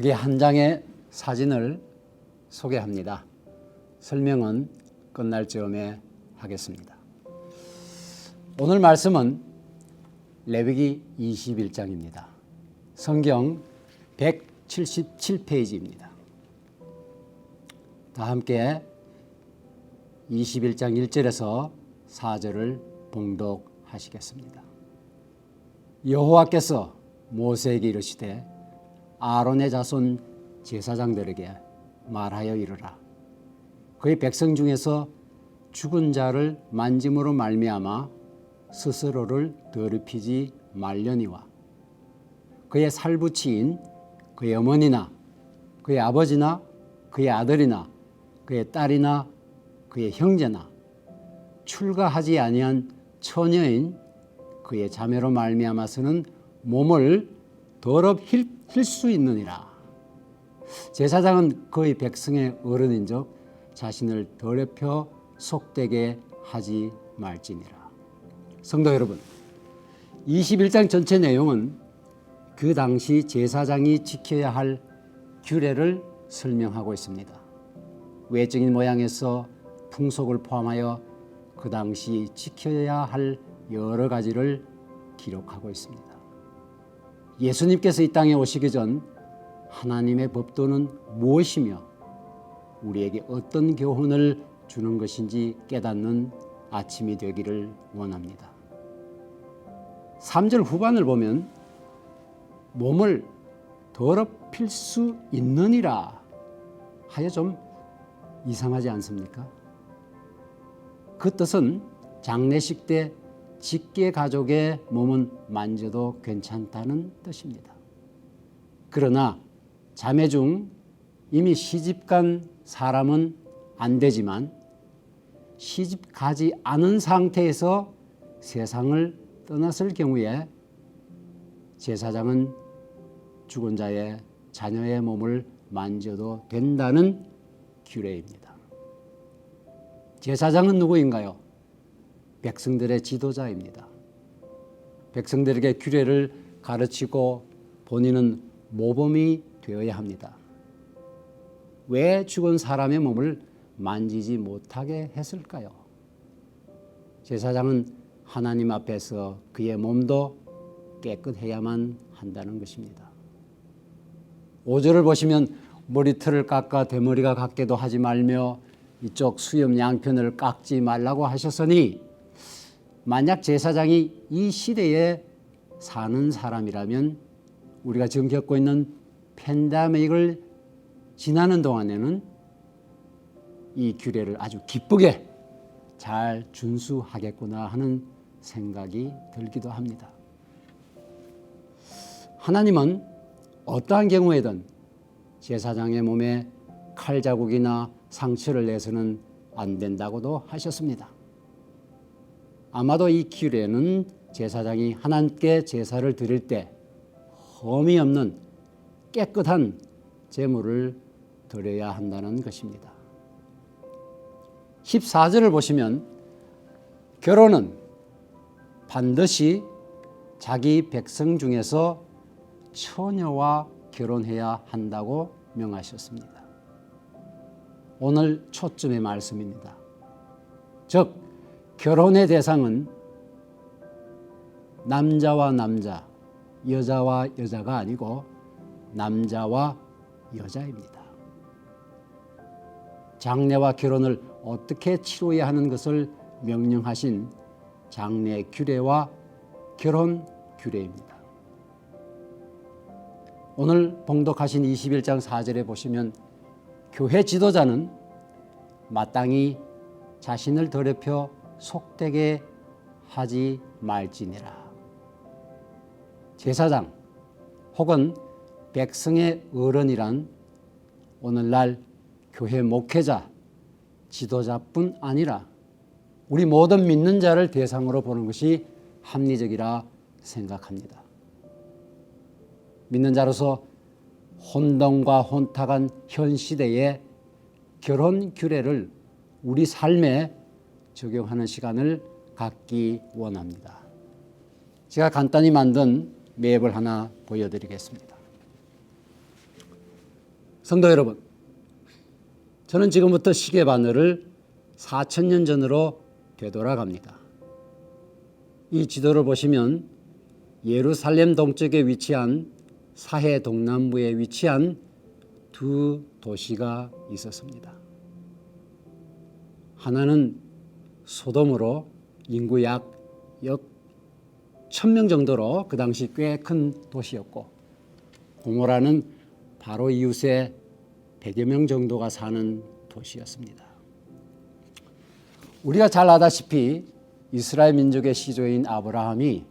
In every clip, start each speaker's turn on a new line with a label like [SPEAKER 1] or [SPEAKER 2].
[SPEAKER 1] 여기 한 장의 사진을 소개합니다. 설명은 끝날 즈음에 하겠습니다. 오늘 말씀은 레위기 21장입니다. 성경 177페이지입니다. 다 함께 21장 1절에서 4절을 봉독하시겠습니다. 여호와께서 모세에게 이르시되 아론의 자손 제사장들에게 말하여 이르라. 그의 백성 중에서 죽은 자를 만짐으로 말미암아 스스로를 더럽히지 말려니와 그의 살부치인 그의 어머니나 그의 아버지나 그의 아들이나 그의 딸이나 그의 형제나 출가하지 아니한 처녀인 그의 자매로 말미암아서는 몸을 더럽힐 수 있느니라. 제사장은 그의 백성의 어른인즉 자신을 더럽혀 속되게 하지 말지니라. 성도 여러분, 21장 전체 내용은 그 당시 제사장이 지켜야 할 규례를 설명하고 있습니다. 외적인 모양에서 풍속을 포함하여 그 당시 지켜야 할 여러 가지를 기록하고 있습니다. 예수님께서 이 땅에 오시기 전 하나님의 법도는 무엇이며 우리에게 어떤 교훈을 주는 것인지 깨닫는 아침이 되기를 원합니다. 3절 후반을 보면 몸을 더럽힐 수 있느니라 하여 좀 이상하지 않습니까? 그 뜻은 장례식 때 직계 가족의 몸은 만져도 괜찮다는 뜻입니다. 그러나 자매 중 이미 시집간 사람은 안 되지만 시집 가지 않은 상태에서 세상을 떠났을 경우에 제사장은 죽은 자의 자녀의 몸을 만져도 된다는 규례입니다. 제사장은 누구인가요? 백성들의 지도자입니다. 백성들에게 규례를 가르치고 본인은 모범이 되어야 합니다. 왜 죽은 사람의 몸을 만지지 못하게 했을까요? 제사장은 하나님 앞에서 그의 몸도 깨끗해야만 한다는 것입니다. 5절을 보시면 머리털을 깎아 대머리가 같게도 하지 말며 이쪽 수염 양편을 깎지 말라고 하셨으니 만약 제사장이 이 시대에 사는 사람이라면 우리가 지금 겪고 있는 팬데믹을 지나는 동안에는 이 규례를 아주 기쁘게 잘 준수하겠구나 하는 생각이 들기도 합니다. 하나님은 어떠한 경우에든 제사장의 몸에 칼 자국이나 상처를 내서는 안 된다고도 하셨습니다. 아마도 이 규례는 제사장이 하나님께 제사를 드릴 때 흠이 없는 깨끗한 제물을 드려야 한다는 것입니다. 14절을 보시면 결혼은 반드시 자기 백성 중에서 처녀와 결혼해야 한다고 명하셨습니다. 오늘 초점의 말씀입니다. 즉 결혼의 대상은 남자와 남자, 여자와 여자가 아니고 남자와 여자입니다. 장례와 결혼을 어떻게 치러야 하는 것을 명령하신 장례 규례와 결혼 규례입니다. 오늘 봉독하신 21장 4절에 보시면 교회 지도자는 마땅히 자신을 더럽혀 속되게 하지 말지니라. 제사장 혹은 백성의 어른이란 오늘날 교회 목회자, 지도자뿐 아니라 우리 모든 믿는 자를 대상으로 보는 것이 합리적이라 생각합니다. 믿는 자로서 혼돈과 혼탁한 현 시대에 결혼 규례를 우리 삶에 적용하는 시간을 갖기 원합니다. 제가 간단히 만든 맵을 하나 보여드리겠습니다. 성도 여러분, 저는 지금부터 시계 바늘을 4,000년 전으로 되돌아갑니다. 이 지도를 보시면 예루살렘 동쪽에 위치한 사해 동남부에 위치한 두 도시가 있었습니다. 하나는 소돔으로 인구 약 1,000명 정도로 그 당시 꽤 큰 도시였고, 고모라는 바로 이웃에 100여 명 정도가 사는 도시였습니다. 우리가 잘 아다시피 이스라엘 민족의 시조인 아브라함이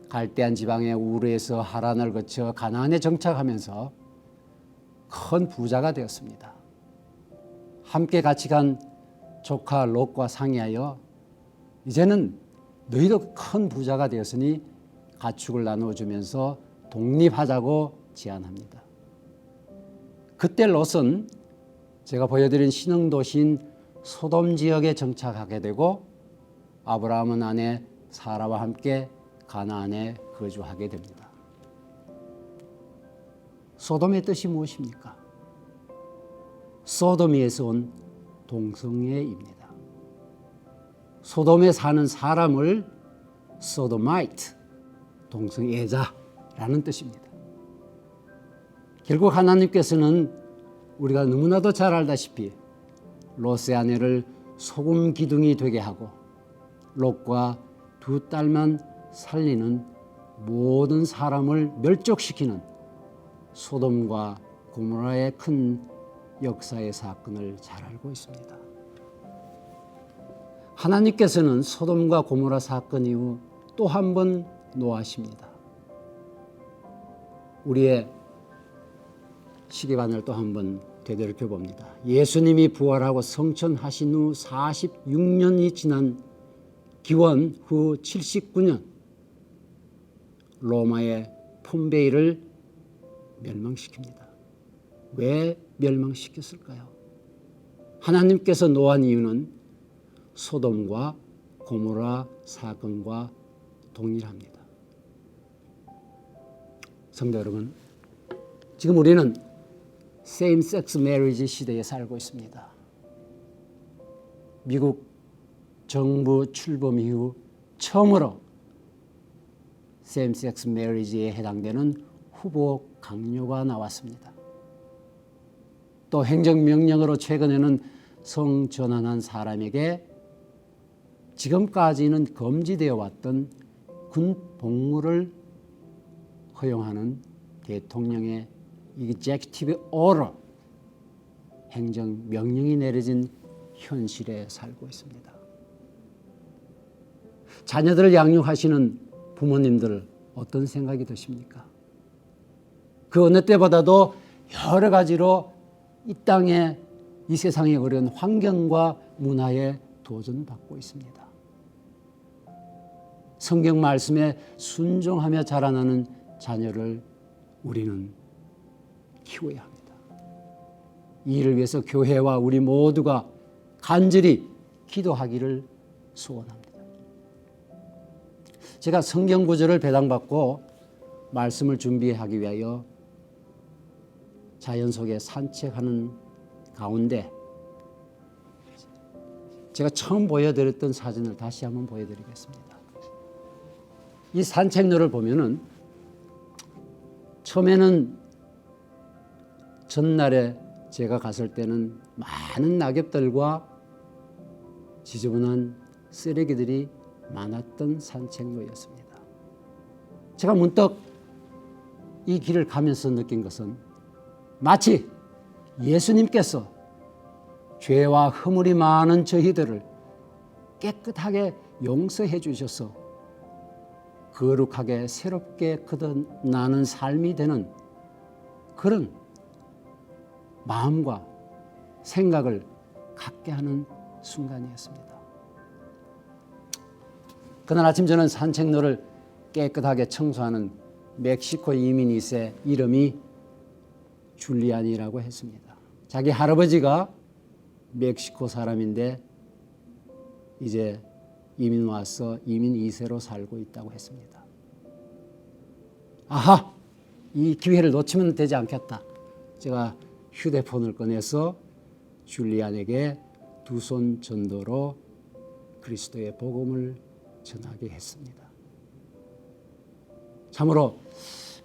[SPEAKER 1] 갈대안 지방의 우르에서 하란을 거쳐 가나안에 정착하면서 큰 부자가 되었습니다. 함께 같이 간 조카 롯과 상의하여 이제는 너희도 큰 부자가 되었으니 가축을 나누어주면서 독립하자고 제안합니다. 그때 롯은 제가 보여드린 신흥도시인 소돔 지역에 정착하게 되고 아브라함은 아내 사라와 함께 가나안에 거주하게 됩니다. 소돔의 뜻이 무엇입니까? 소돔에서 온 동성애입니다. 소돔에 사는 사람을 소도마이트, 동성애자라는 뜻입니다. 결국 하나님께서는 우리가 너무나도 잘 알다시피 롯의 아내를 소금 기둥이 되게 하고 롯과 두 딸만 살리는 모든 사람을 멸족시키는 소돔과 고모라의 큰 역사의 사건을 잘 알고 있습니다. 하나님께서는 소돔과 고모라 사건 이후 또 한 번 노하십니다. 우리의 시계바늘 또 한 번 되돌이켜 봅니다. 예수님이 부활하고 성천하신 후 46년이 지난 기원 후 79년 로마의 폼베이를 멸망시킵니다. 왜 멸망시켰을까요? 하나님께서 노한 이유는 소돔과 고모라 사건과 동일합니다. 성도 여러분, 지금 우리는 same sex marriage 시대에 살고 있습니다. 미국 정부 출범 이후 처음으로 same sex marriage에 해당되는 후보 강요가 나왔습니다. 또 행정명령으로 최근에는 성전환한 사람에게 지금까지는 금지되어 왔던 군 복무를 허용하는 대통령의 executive order, 행정명령이 내려진 현실에 살고 있습니다. 자녀들을 양육하시는 부모님들 어떤 생각이 드십니까? 그 어느 때보다도 여러 가지로 이 땅에 이 세상의 어려운 환경과 문화에 도전받고 있습니다. 성경 말씀에 순종하며 자라나는 자녀를 우리는 키워야 합니다. 이 일을 위해서 교회와 우리 모두가 간절히 기도하기를 소원합니다. 제가 성경 구절을 배당받고 말씀을 준비하기 위하여 자연 속에 산책하는 가운데 제가 처음 보여드렸던 사진을 다시 한번 보여드리겠습니다. 이 산책로를 보면은 처음에는 전날에 제가 갔을 때는 많은 낙엽들과 지저분한 쓰레기들이 많았던 산책로였습니다. 제가 문득 이 길을 가면서 느낀 것은 마치 예수님께서 죄와 허물이 많은 저희들을 깨끗하게 용서해 주셔서 거룩하게 새롭게 거듭나는 삶이 되는 그런 마음과 생각을 갖게 하는 순간이었습니다. 그날 아침 저는 산책로를 깨끗하게 청소하는 멕시코 이민 2세 이름이 줄리안이라고 했습니다. 자기 할아버지가 멕시코 사람인데 이제 이민 와서 이민 2세로 살고 있다고 했습니다. 아하! 이 기회를 놓치면 되지 않겠다. 제가 휴대폰을 꺼내서 줄리안에게 두 손 전도로 그리스도의 복음을 전하게 했습니다. 참으로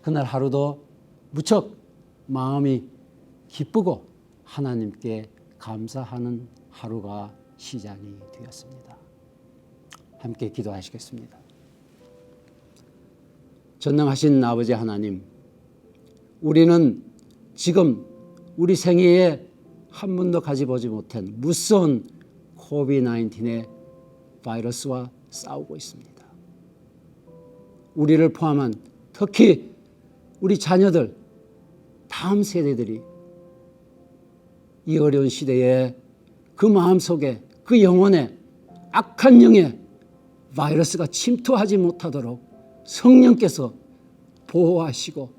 [SPEAKER 1] 그날 하루도 무척 마음이 기쁘고 하나님께 감사하는 하루가 시작이 되었습니다. 함께 기도하시겠습니다. 전능하신 아버지 하나님, 우리는 지금 우리 생애에 한 번도 가져보지 못한 무서운 코비드-19의 바이러스와 싸우고 있습니다. 우리를 포함한 특히 우리 자녀들, 다음 세대들이 이 어려운 시대에 그 마음속에 그 영혼에 악한 영의 바이러스가 침투하지 못하도록 성령께서 보호하시고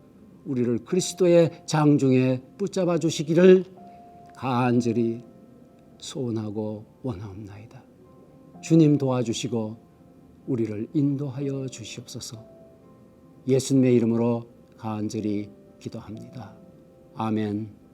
[SPEAKER 1] 우리를 그리스도의 장중에 붙잡아 주시기를 간절히 소원하고 원하옵나이다. 주님 도와주시고 우리를 인도하여 주시옵소서. 예수님의 이름으로 간절히 기도합니다. 아멘.